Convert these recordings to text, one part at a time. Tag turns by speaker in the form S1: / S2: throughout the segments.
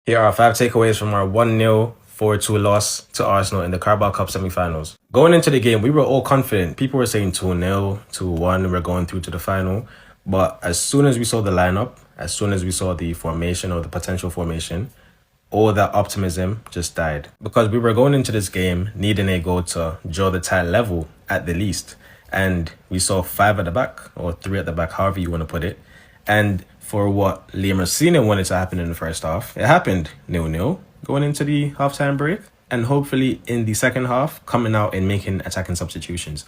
S1: Here are 5 takeaways from our 1-0 4-2 loss to Arsenal in the Carabao Cup semi-finals. Going into the game, we were all confident. People were saying 2-0, 2-1, we're going through to the final. But as soon as we saw the lineup, as soon as we saw the formation or the potential formation, all that optimism just died. Because we were going into this game needing a goal to draw the tie level at the least. And we saw 5 at the back, or 3 at the back, however you want to put it. And for what Liam Rosina wanted to happen in the first half, it happened 0-0 going into the halftime break. And hopefully in the second half, coming out and making attacking substitutions.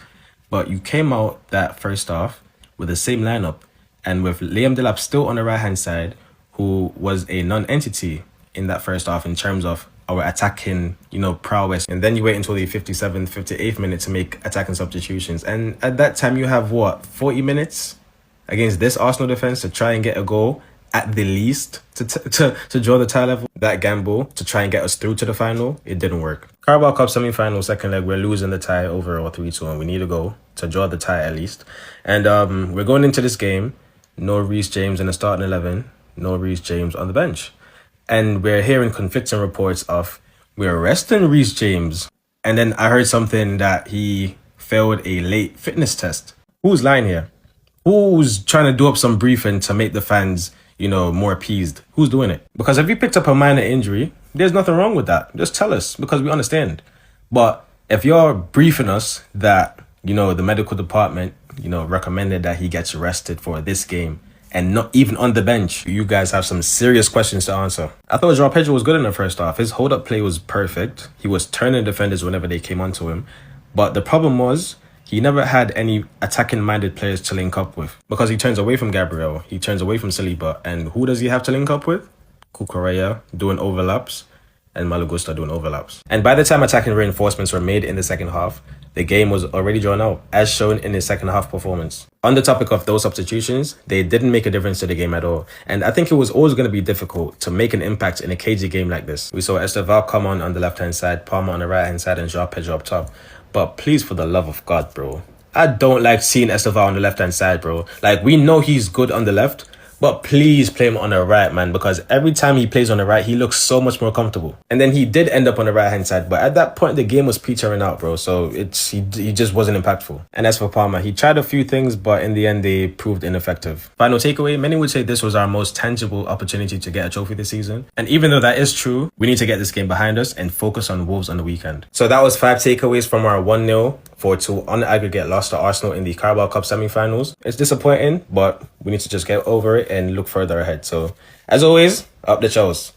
S1: But you came out that first half with the same lineup and with Liam Delap still on the right-hand side, who was a non-entity in that first half in terms of our attacking, prowess. And then you wait until the 57th, 58th minute to make attacking substitutions. And at that time, you have, 40 minutes against this Arsenal defence to try and get a goal at the least to draw the tie level. That gamble to try and get us through to the final, it didn't work. Carabao Cup semi-final, second leg, we're losing the tie overall 3-2, and we need a goal to draw the tie at least. And we're going into this game, no Reece James in the starting 11, no Reece James on the bench. And we're hearing conflicting reports of we're resting Reece James. And then I heard something that he failed a late fitness test. Who's lying here? Who's trying to do up some briefing to make the fans, more appeased? Who's doing it? Because if you picked up a minor injury, there's nothing wrong with that. Just tell us, because we understand. But if you're briefing us that, the medical department, recommended that he gets rested for this game and not even on the bench, you guys have some serious questions to answer. I thought João Pedro was good in the first half. His hold-up play was perfect. He was turning defenders whenever they came onto him. But the problem was, he never had any attacking-minded players to link up with. Because he turns away from Gabriel, he turns away from Saliba, and who does he have to link up with? Cucurella doing overlaps, and Malagusta doing overlaps. And by the time attacking reinforcements were made in the second half, the game was already drawn out, as shown in his second half performance. On the topic of those substitutions, they didn't make a difference to the game at all. And I think it was always going to be difficult to make an impact in a cagey game like this. We saw Estevao come on the left-hand side, Palmer on the right-hand side, and João Pedro up top. But please, for the love of God, bro, I don't like seeing Estevao on the left-hand side, bro. Like, we know he's good on the left, but please play him on the right, man, because every time he plays on the right, he looks so much more comfortable. And then he did end up on the right-hand side, but at that point, the game was petering out, bro, so he just wasn't impactful. And as for Palmer, he tried a few things, but in the end, they proved ineffective. Final takeaway, many would say this was our most tangible opportunity to get a trophy this season. And even though that is true, we need to get this game behind us and focus on Wolves on the weekend. So that was 5 takeaways from our 1-0 4-2 on the aggregate loss to Arsenal in the Carabao Cup semi-finals. It's disappointing, but we need to just get over it and look further ahead. So, as always, up the Chels.